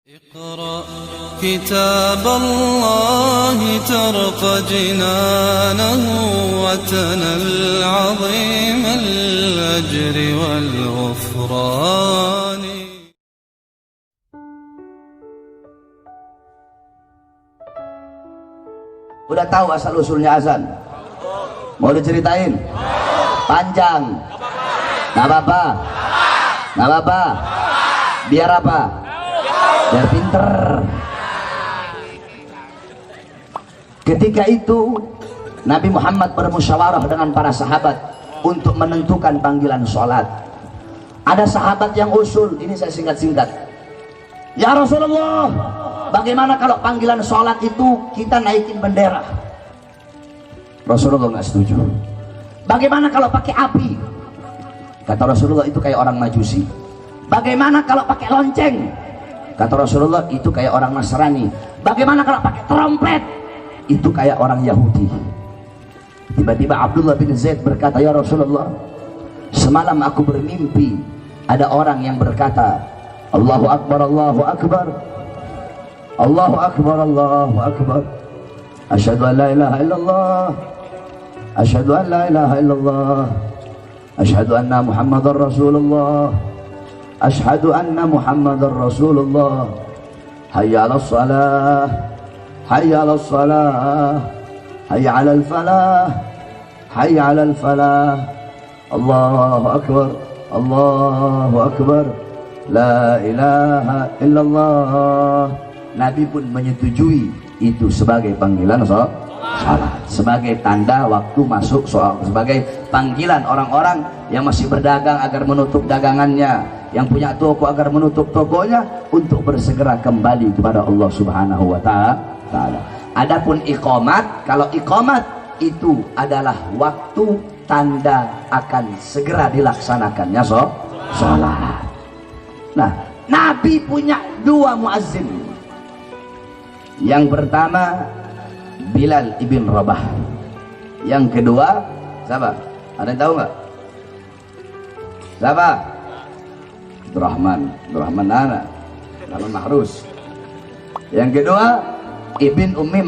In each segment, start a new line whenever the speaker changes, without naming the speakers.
اقرأ كتاب الله ترق جنانه وتنل عظيم الأجر والغفران.
Udah tahu asal usulnya azan? Mau diceritain? Panjang? Nggak apa-apa? Nggak apa-apa? Biar apa? Biar pinter. Ketika itu Nabi Muhammad bermusyawarah dengan para sahabat untuk menentukan panggilan sholat. Ada sahabat yang usul, ini saya singkat-singkat. Ya Rasulullah, bagaimana kalau panggilan sholat itu kita naikin bendera? Rasulullah nggak setuju. Bagaimana kalau pakai api? Kata Rasulullah, itu kayak orang Majusi. Bagaimana kalau pakai lonceng? Kata Rasulullah, itu kayak orang Nasrani. Bagaimana kalau pakai trompet? Itu kayak orang Yahudi. Tiba-tiba Abdullah bin Zaid berkata, ya Rasulullah, semalam aku bermimpi ada orang yang berkata, Allahu Akbar, Allahu Akbar, Allahu Akbar, Allahu Akbar, asyhadu an la ilaha illallah, asyhadu an la ilaha illallah, asyhadu anna Muhammadar Rasulullah, asyhadu anna Muhammadar Rasulullah, hayya 'alas salah, hayya 'alas salah, hayya 'alal falah, hayya 'alal falah, Allahu Akbar, Allahu Akbar, la ilaha illallah. Nabi pun menyetujui itu sebagai panggilan salat, sebagai tanda waktu masuk sholat, sebagai panggilan orang-orang yang masih berdagang agar menutup dagangannya, yang punya toko agar menutup tokonya, untuk bersegera kembali kepada Allah Subhanahu wa ta'ala. Adapun iqamat, kalau iqamat itu adalah waktu tanda akan segera dilaksanakannya sholat. Nah, Nabi punya dua muazzin. Yang pertama Bilal ibn Rabah, yang kedua siapa? Ada yang tahu nggak? Siapa? Abdurrahman Nana, nama Mahrus. Yang kedua Ibn Ummi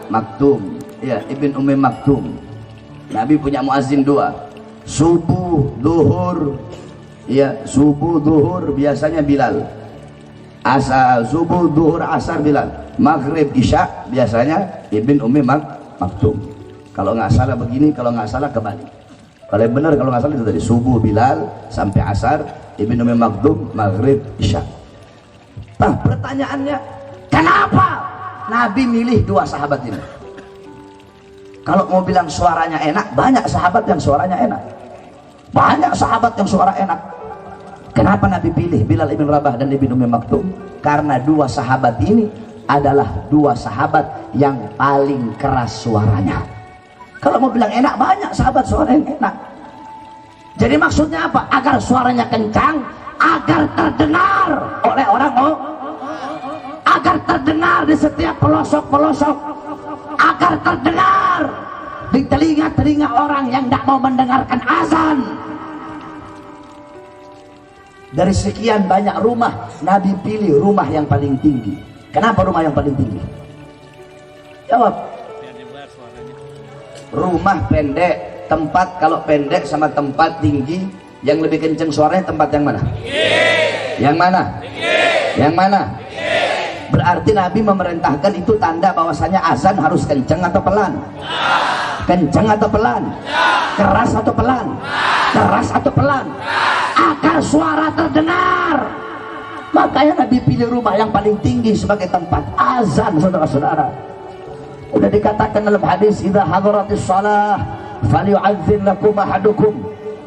Maktum. Ya, Ibn Ummi Maktum. Nabi punya muazzin dua, subuh, duhur. Ya, subuh, duhur biasanya Bilal. Asar, subuh, duhur, asar Bilal. Maghrib, isya biasanya Ibn Ummi Maktum. Kalau nggak salah begini, kalau nggak salah kembali. Kalau yang benar, kalau nggak salah itu tadi subuh Bilal sampai asar, Ibn Ummi Maktum, maghrib, isya. Nah, pertanyaannya, kenapa Nabi milih dua sahabat ini? Kalau mau bilang suaranya enak, banyak sahabat yang suaranya enak. Banyak sahabat yang suara enak. Kenapa Nabi pilih Bilal ibn Rabah dan Ibn Ummi Maktum? Karena dua sahabat ini adalah dua sahabat yang paling keras suaranya. Kalau mau bilang enak, banyak sahabat suara yang enak. Jadi maksudnya apa? Agar suaranya kencang, agar terdengar oleh orang, agar terdengar di setiap pelosok-pelosok, agar terdengar di telinga-telinga orang yang tidak mau mendengarkan azan. Dari sekian banyak rumah, Nabi pilih rumah yang paling tinggi. Kenapa rumah yang paling tinggi? Jawab. Rumah pendek, tempat kalau pendek sama tempat tinggi, yang lebih kenceng suaranya tempat yang mana? Yang mana? Yang mana? Berarti Nabi memerintahkan itu tanda bahwasanya azan harus kenceng atau pelan? Kenceng atau pelan? Keras atau pelan? Keras atau pelan? Agar suara terdengar. Makanya Nabi pilih rumah yang paling tinggi sebagai tempat azan, saudara-saudara. Udah dikatakan dalam hadis, idza hadaratis shalah falyu'adzin lakum ahadukum.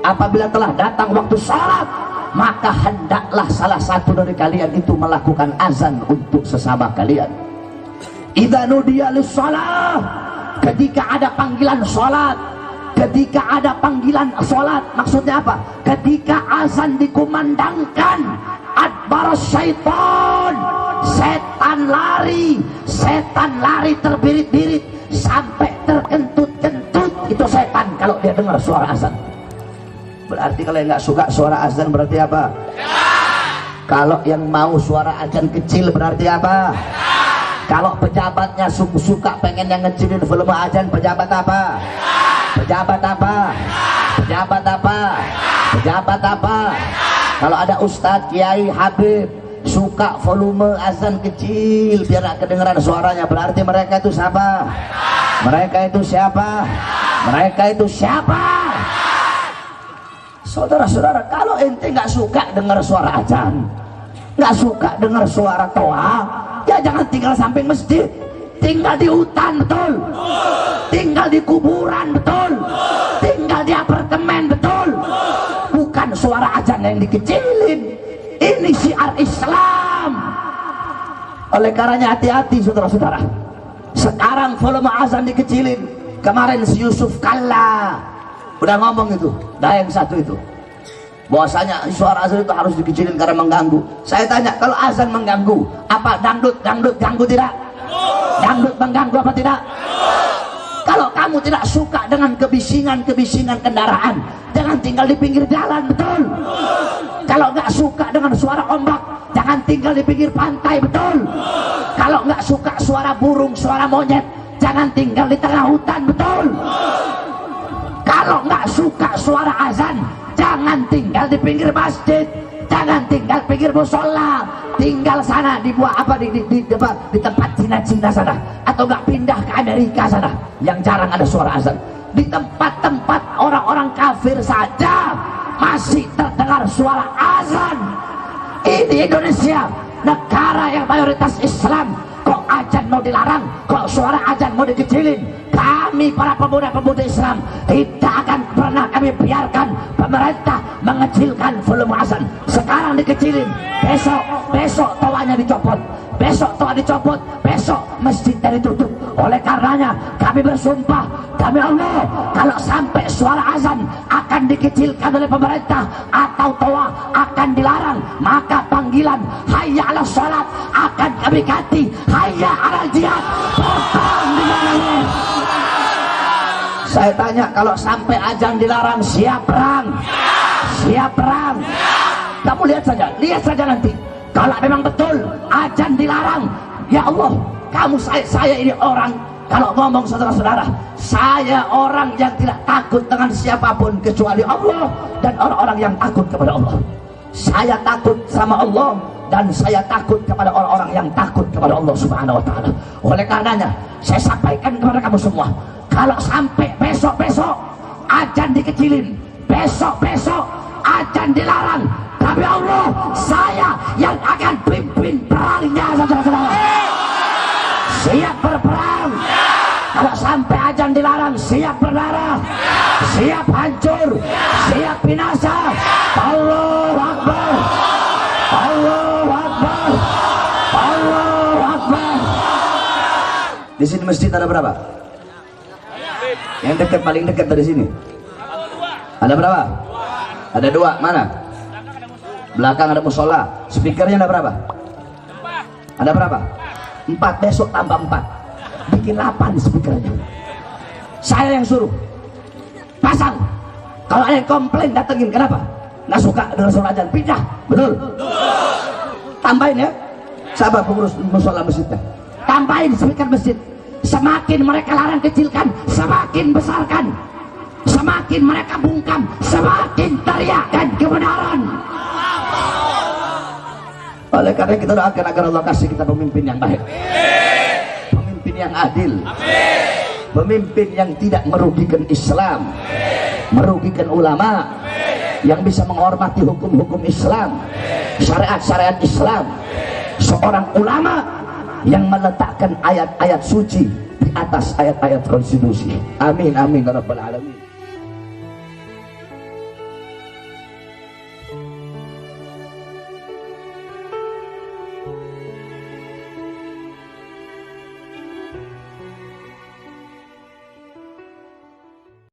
Apabila telah datang waktu salat, maka hendaklah salah satu dari kalian itu melakukan azan untuk sesama kalian. Idza nudiya lis-shalah, ketika ada panggilan salat, ketika ada panggilan salat, maksudnya apa? Ketika azan dikumandangkan, adbaras syaitan, setan lari terbirit-birit sampai terkentut-kentut. Itu setan kalau dia dengar suara azan. Berarti kalau yang nggak suka suara azan berarti apa? Kalau yang mau suara azan kecil berarti apa? Kalau pejabatnya suka pengen yang ngecilin volume azan, pejabat apa? Pejabat apa? Pejabat apa? Pejabat apa? Kalau ada ustadz, kiai, habib suka volume azan kecil biar gak kedengeran suaranya, berarti mereka itu siapa? Mereka itu siapa? Mereka itu siapa? Saudara-saudara, kalau ente nggak suka dengar suara azan, nggak suka dengar suara toa, ya jangan tinggal samping masjid, tinggal di hutan, betul? Tinggal di kuburan, betul? Tinggal di apartemen, betul? Bukan suara azan yang dikecilin. Ini syiar Islam. Oleh karenanya hati-hati saudara-saudara. Sekarang volume azan dikecilin. Kemarin si Yusuf Kalla udah ngomong itu, yang satu itu, bahwasanya suara azan itu harus dikecilin karena mengganggu. Saya tanya, kalau azan mengganggu, apa dangdut ganggu tidak? Dangdut mengganggu apa tidak? Kalau kamu tidak suka dengan kebisingan kendaraan, jangan tinggal di pinggir jalan, betul? Kalau nggak suka dengan suara ombak, jangan tinggal di pinggir pantai, betul? Kalau nggak suka suara burung, suara monyet, jangan tinggal di tengah hutan, betul? Kalau nggak suka suara azan, jangan tinggal di pinggir masjid, jangan tinggal pinggir musola, tinggal sana di buah apa di tempat Cina sana, atau nggak pindah ke Amerika sana yang jarang ada suara azan. Di tempat-tempat orang-orang kafir saja masih terdengar suara azan. Ini Indonesia, negara yang mayoritas Islam, kok azan mau dilarang, kok suara azan mau dikecilin. Kami para pemuda-pemuda Islam tidak akan pernah kami biarkan pemerintah mengecilkan volume azan. Sekarang dikecilin, besok toanya dicopot, besok toa dicopot, besok masjidnya ditutup. Oleh karenanya kami bersumpah demi Allah, kalau sampai suara azan akan dikecilkan oleh pemerintah atau toa akan dilarang, maka panggilan hayya 'alas shalat akan kami ganti hayya 'alal jihad. Perang di mana? Saya tanya, kalau sampai azan dilarang, siap perang? Siap perang? Kamu lihat saja nanti. Kalau memang betul azan dilarang, ya Allah, saya ini orang, kalau ngomong saudara-saudara, saya orang yang tidak takut dengan siapapun kecuali Allah dan orang-orang yang takut kepada Allah. Saya takut sama Allah dan saya takut kepada orang-orang yang takut kepada Allah Subhanahu wa Ta'ala. Oleh karenanya saya sampaikan kepada kamu semua, kalau sampai besok-besok azan dikecilin, besok-besok azan dilarang, tapi Allah, saya yang akan pimpin perangnya, saudara-saudara. Siap berperang. Kalau sampai azan dilarang, siap berdarah, siap hancur, siap binasa. Allahu Akbar, Allahu Akbar, Allahu Akbar. Di sini masjid ada berapa? Yang dekat, paling dekat dari sini ada berapa? Ada 2. Mana? Belakang ada musola. Speakernya ada berapa? Ada berapa? 4. Besok tambah 4, bikin 8 speakernya. Saya yang suruh pasang. Kalau ada yang komplain, datengin. Kenapa? Nggak suka dengan suara azan, pindah. Betul? Tambahin ya, sahabat pengurus musola masjidnya, tambahin speaker masjid. Semakin mereka larang kecilkan, semakin besarkan. Semakin mereka bungkam, semakin teriakkan kebenaran. Oleh karena kita doakan agar Allah kasih kita pemimpin yang baik, pemimpin yang adil, pemimpin yang tidak merugikan Islam, merugikan ulama, yang bisa menghormati hukum-hukum Islam, syariat-syariat Islam. Seorang ulama yang meletakkan ayat-ayat suci di atas ayat-ayat konstitusi. Amin amin ya rabbal alamin.